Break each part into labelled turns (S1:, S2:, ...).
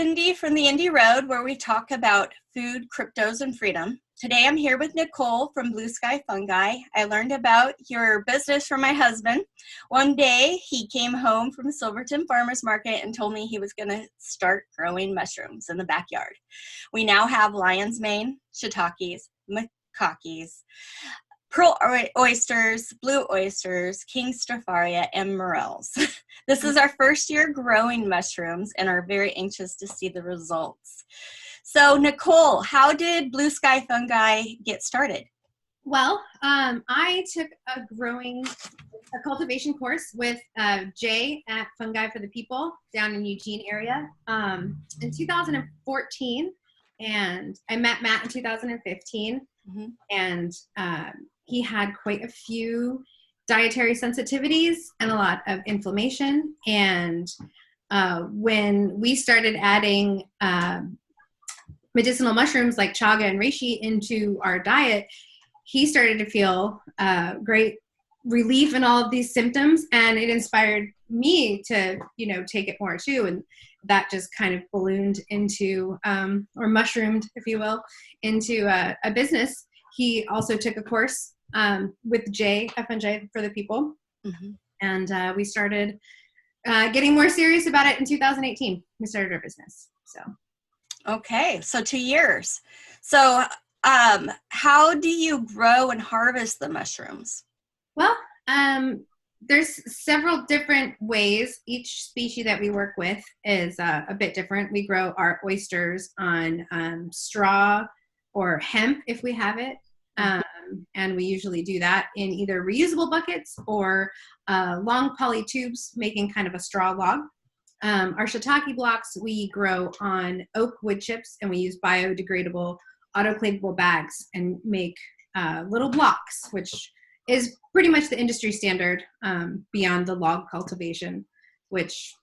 S1: Cindy from the Indie Road, where we talk about food, cryptos, and freedom. Today I'm here with Nicole from Blue Sky Fungi. I learned about your business from my husband. One day he came home from Silverton Farmers Market and told me he was going to start growing mushrooms in the backyard. We now have lion's mane, shiitakes, macaques, pearl oysters, blue oysters, king stropharia, and morels. This is our first year growing mushrooms and are very anxious to see the results. So Nicole, how did Blue Sky Fungi get started?
S2: Well, I took a cultivation course with Jay at Fungi for the People down in Eugene area in 2014, and I met Matt in 2015, and he had quite a few dietary sensitivities and a lot of inflammation. And when we started adding medicinal mushrooms like chaga and reishi into our diet, he started to feel great relief in all of these symptoms, and it inspired me to, take it more too. And that just kind of ballooned into, or mushroomed, if you will, into a business. He also took a course with Jay at Fungi for the People, and we started getting more serious about it in 2018. We started our business.
S1: Okay, so 2 years. So how do you grow and harvest the mushrooms?
S2: Well, there's several different ways. Each species that we work with is a bit different. We grow our oysters on straw or hemp if we have it. And we usually do that in either reusable buckets or long poly tubes, making kind of a straw log. Our shiitake blocks we grow on oak wood chips, and we use biodegradable autoclavable bags and make little blocks, which is pretty much the industry standard beyond the log cultivation, which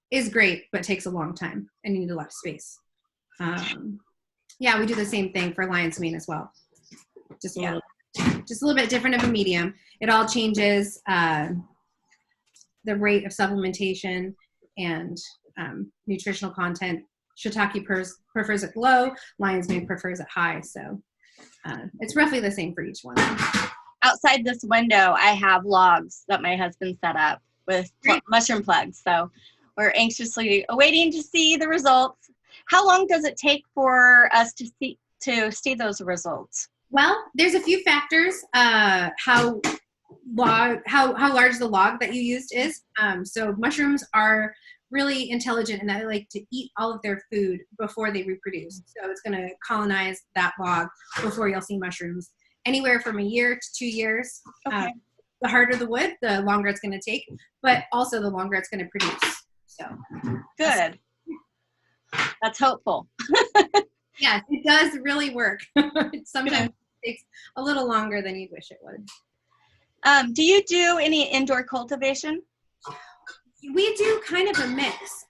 S2: is great, but takes a long time and you need a lot of space. We do the same thing for lion's mane as well. Just a little bit different of a medium. It all changes the rate of supplementation and nutritional content. Shiitake prefers it low, lion's mane prefers it high. So it's roughly the same for each one.
S1: Outside this window, I have logs that my husband set up with mushroom plugs. So we're anxiously awaiting to see the results. How long does it take for us to see those results?
S2: Well, there's a few factors. How large the log that you used is. So mushrooms are really intelligent in that they like to eat all of their food before they reproduce. So it's going to colonize that log before you'll see mushrooms. Anywhere from a year to 2 years. Okay. The harder the wood, the longer it's going to take, but also the longer it's going to produce. So
S1: good. That's hopeful.
S2: Yes, it does really work. Sometimes it takes a little longer than you'd wish it would.
S1: Do you do any indoor cultivation?
S2: We do kind of a mix.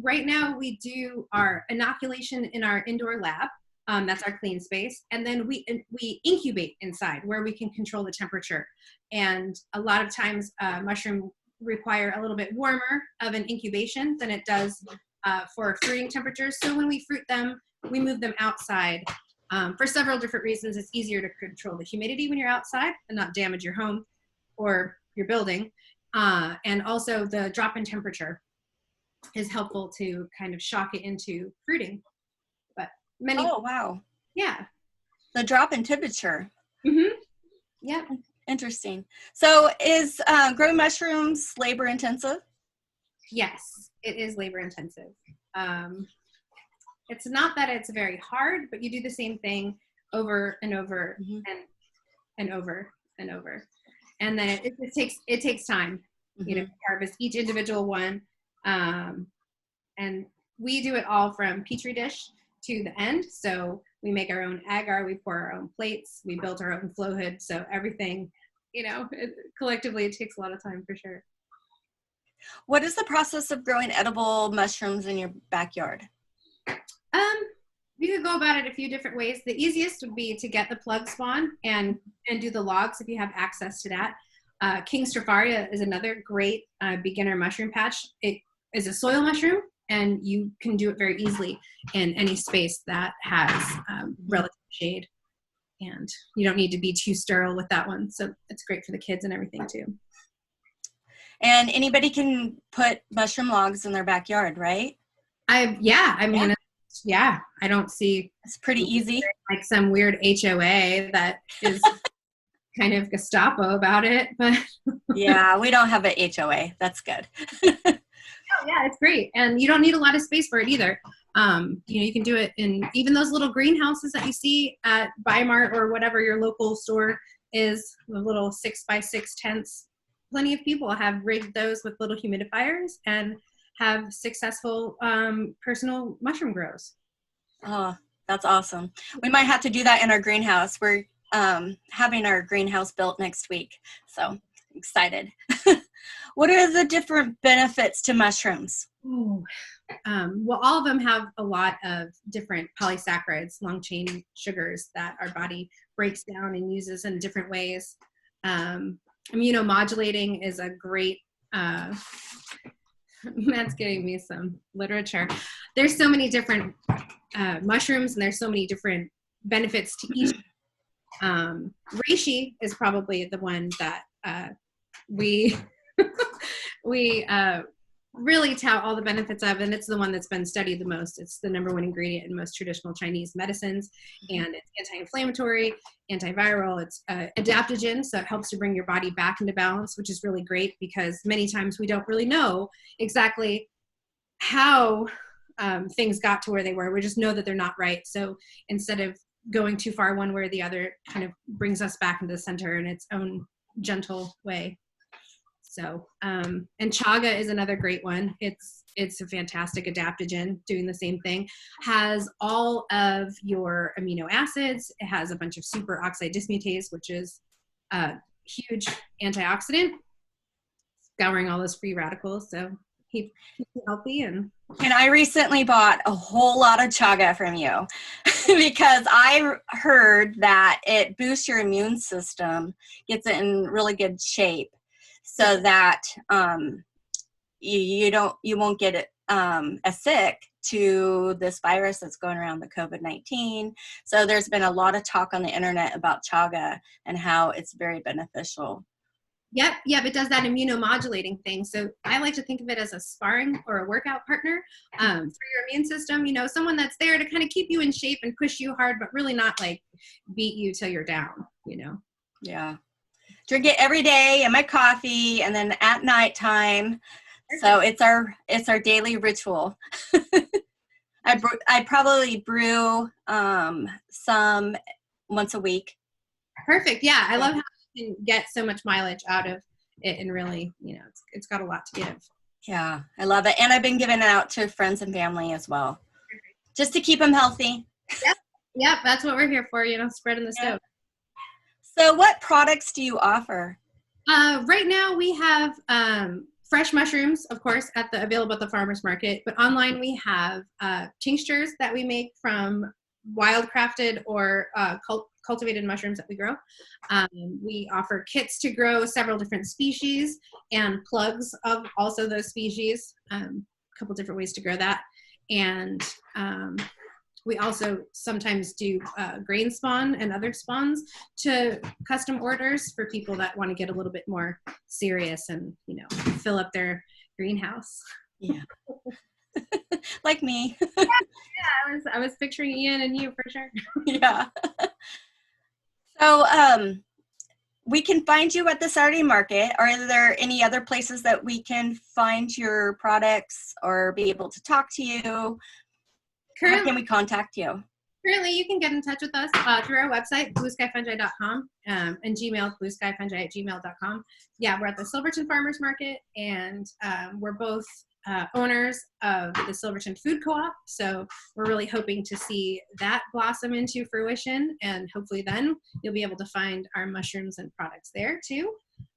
S2: Right now we do our inoculation in our indoor lab. That's our clean space. And then we incubate inside where we can control the temperature. And a lot of times mushroom require a little bit warmer of an incubation than it does for fruiting temperatures. So when we fruit them, we move them outside for several different reasons. It's easier to control the humidity when you're outside and not damage your home or your building. And also the drop in temperature is helpful to kind of shock it into fruiting.
S1: Oh, wow.
S2: Yeah.
S1: The drop in temperature.
S2: Yeah.
S1: Interesting. So is growing mushrooms labor intensive?
S2: Yes, it is labor intensive. It's not that it's very hard, but you do the same thing over and over and over and over. And then it takes time, to harvest each individual one. And we do it all from petri dish to the end. So we make our own agar, we pour our own plates, we build our own flow hood. So everything, collectively, it takes a lot of time for sure.
S1: What is the process of growing edible mushrooms in your backyard?
S2: You could go about it a few different ways. The easiest would be to get the plug spawn and do the logs if you have access to that. King stropharia is another great beginner mushroom patch. It is a soil mushroom, and you can do it very easily in any space that has relative shade. And you don't need to be too sterile with that one. So it's great for the kids and everything too.
S1: And anybody can put mushroom logs in their backyard, right?
S2: I don't see
S1: it's pretty easy.
S2: Like some weird HOA that is kind of Gestapo about it, but
S1: yeah, we don't have an HOA. That's good.
S2: Oh, yeah, it's great. And you don't need a lot of space for it either. You can do it in even those little greenhouses that you see at Bimart or whatever your local store is, the little 6x6 tents. Plenty of people have rigged those with little humidifiers and have successful personal mushroom grows.
S1: Oh, that's awesome. We might have to do that in our greenhouse. We're having our greenhouse built next week, so excited. What are the different benefits to mushrooms?
S2: Well, all of them have a lot of different polysaccharides, long chain sugars that our body breaks down and uses in different ways. Immunomodulating is a great, Matt's getting me some literature. There's so many different mushrooms, and there's so many different benefits to each. Reishi is probably the one that we really tout all the benefits of, and it's the one that's been studied the most. It's the number one ingredient in most traditional Chinese medicines, and it's anti-inflammatory, antiviral, it's adaptogen, so it helps to bring your body back into balance, which is really great because many times we don't really know exactly how things got to where they were. We just know that they're not right. So instead of going too far one way or the other, kind of brings us back into the center in its own gentle way. So, and chaga is another great one. It's a fantastic adaptogen, doing the same thing. Has all of your amino acids. It has a bunch of superoxide dismutase, which is a huge antioxidant, scouring all those free radicals. So keep you healthy. And
S1: I recently bought a whole lot of chaga from you because I heard that it boosts your immune system, gets it in really good shape, so that you won't get it as sick to this virus that's going around, the COVID-19. So there's been a lot of talk on the internet about chaga and how it's very beneficial.
S2: Yep, it does that immunomodulating thing. So I like to think of it as a sparring or a workout partner for your immune system. Someone that's there to kind of keep you in shape and push you hard, but really not like beat you till you're down.
S1: Yeah. Drink it every day in my coffee, and then at nighttime. So it's our daily ritual. I probably brew some once a week.
S2: Perfect. Yeah, I love how you can get so much mileage out of it, and really, it's got a lot to give.
S1: Yeah, I love it, and I've been giving it out to friends and family as well, just to keep them healthy.
S2: Yep, that's what we're here for. Spreading the stove.
S1: So what products do you offer?
S2: Right now we have fresh mushrooms, of course, available at the farmer's market. But online we have tinctures that we make from wild-crafted or cultivated mushrooms that we grow. We offer kits to grow several different species and plugs of also those species. A couple different ways to grow that. And we also sometimes do grain spawn and other spawns to custom orders for people that want to get a little bit more serious and, fill up their greenhouse.
S1: Yeah. Like me.
S2: Yeah, I was picturing Ian and you for sure.
S1: Yeah. So we can find you at the Saturday market. Are there any other places that we can find your products or be able to talk to you? How can we contact you?
S2: Currently, you can get in touch with us through our website, blueskyfungi.com, and Gmail, blueskyfungi@gmail.com. Yeah, we're at the Silverton Farmers Market, and we're both owners of the Silverton Food Co-op, so we're really hoping to see that blossom into fruition, and hopefully then you'll be able to find our mushrooms and products there too.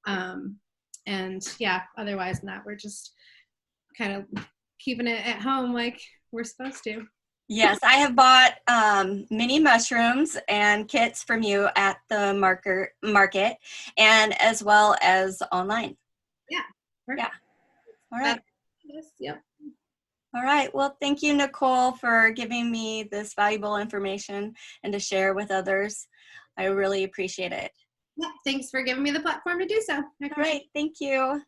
S2: And yeah, otherwise than that, we're just kind of keeping it at home like we're supposed to.
S1: Yes, I have bought mini mushrooms and kits from you at the market, and as well as online.
S2: Yeah. Perfect.
S1: Yeah. All right.
S2: Yep.
S1: All right. Well, thank you, Nicole, for giving me this valuable information and to share with others. I really appreciate it.
S2: Yeah, thanks for giving me the platform to do so.
S1: All right. Thank you.